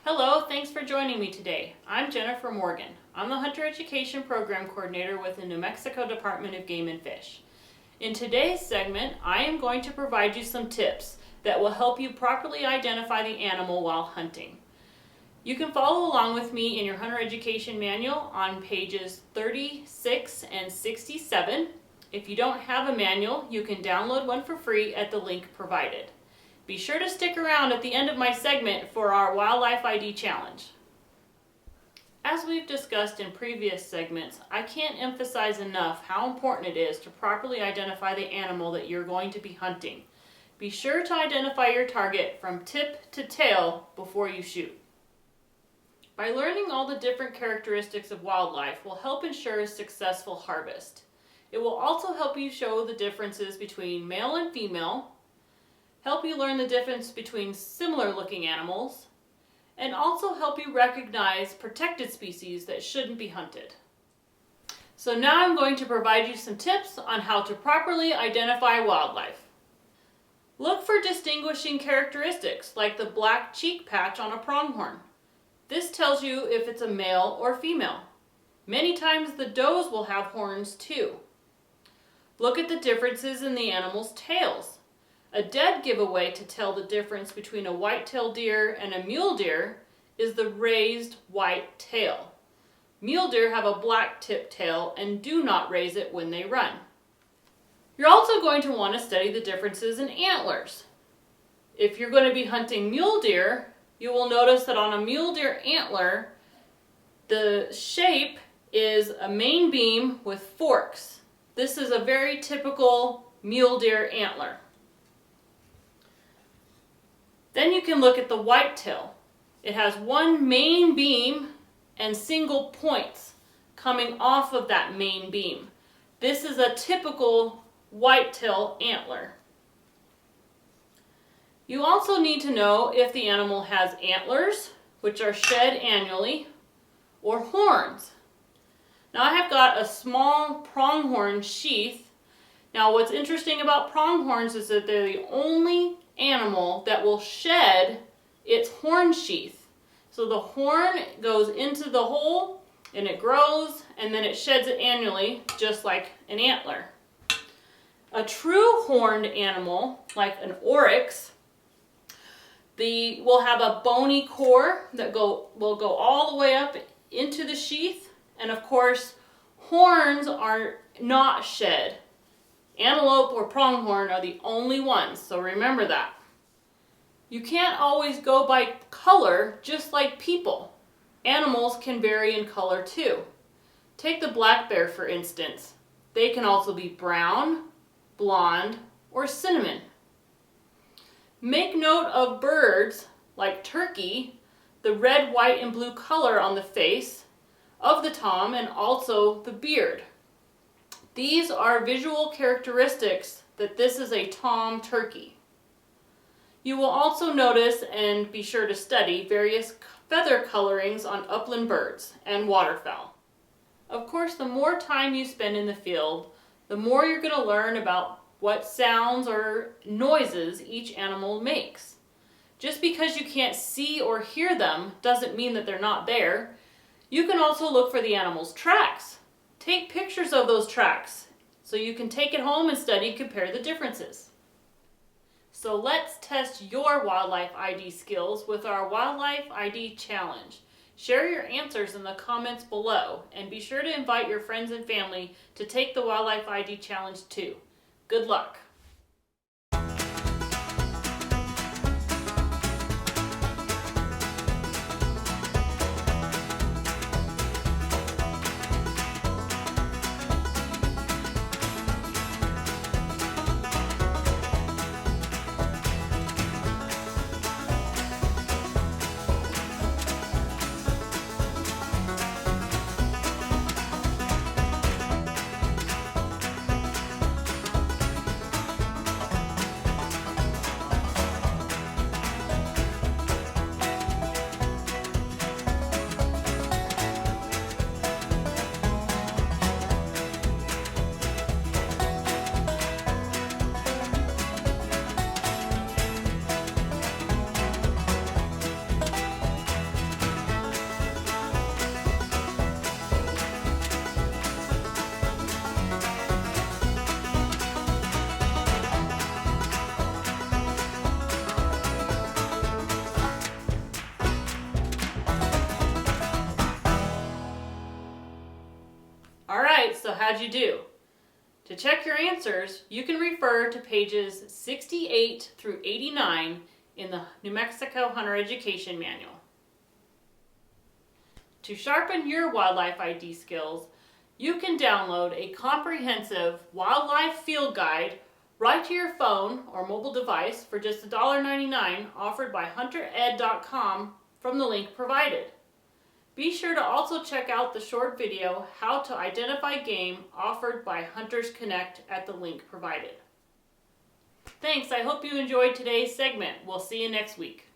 Hello, thanks for joining me today. I'm Jennifer Morgan. I'm the Hunter Education Program Coordinator with the New Mexico Department of Game and Fish. In today's segment, I am going to provide you some tips that will help you properly identify the animal while hunting. You can follow along with me in your Hunter Education Manual on pages 36 and 67. If you don't have a manual, you can download one for free at the link provided. Be sure to stick around at the end of my segment for our Wildlife ID Challenge. As we've discussed in previous segments, I can't emphasize enough how important it is to properly identify the animal that you're going to be hunting. Be sure to identify your target from tip to tail before you shoot. By learning all the different characteristics of wildlife will help ensure a successful harvest. It will also help you show the differences between male and female, help you learn the difference between similar looking animals, and also help you recognize protected species that shouldn't be hunted. So now I'm going to provide you some tips on how to properly identify wildlife. Look for distinguishing characteristics like the black cheek patch on a pronghorn. This tells you if it's a male or female. Many times the does will have horns too. Look at the differences in the animal's tails. A dead giveaway to tell the difference between a white-tailed deer and a mule deer is the raised white tail. Mule deer have a black tip tail and do not raise it when they run. You're also going to want to study the differences in antlers. If you're going to be hunting mule deer, you will notice that on a mule deer antler, the shape is a main beam with forks. This is a very typical mule deer antler. Then you can look at the whitetail. It has one main beam and single points coming off of that main beam. This is a typical whitetail antler. You also need to know if the animal has antlers, which are shed annually, or horns. Now I have got a small pronghorn sheath. Now what's interesting about pronghorns is that they're the only animal that will shed its horn sheath. So the horn goes into the hole and it grows and then it sheds it annually, just like an antler. A true horned animal, like an oryx, will have a bony core that will go all the way up into the sheath, and of course horns are not shed. Antelope or pronghorn are the only ones, so remember that. You can't always go by color just like people. Animals can vary in color too. Take the black bear for instance. They can also be brown, blonde, or cinnamon. Make note of birds like turkey, the red, white, and blue color on the face of the tom and also the beard. These are visual characteristics that this is a tom turkey. You will also notice and be sure to study various feather colorings on upland birds and waterfowl. Of course, the more time you spend in the field, the more you're going to learn about what sounds or noises each animal makes. Just because you can't see or hear them doesn't mean that they're not there. You can also look for the animal's tracks. Take pictures of those tracks so you can take it home and study and compare the differences. So let's test your wildlife ID skills with our Wildlife ID Challenge. Share your answers in the comments below and be sure to invite your friends and family to take the Wildlife ID Challenge too. Good luck! so how'd you do? To check your answers, you can refer to pages 68 through 89 in the New Mexico Hunter Education Manual. To sharpen your wildlife ID skills, you can download a comprehensive wildlife field guide right to your phone or mobile device for just $1.99, offered by huntered.com from the link provided. Be sure to also check out the short video, How to Identify Game, offered by Hunters Connect at the link provided. Thanks, I hope you enjoyed today's segment. We'll see you next week.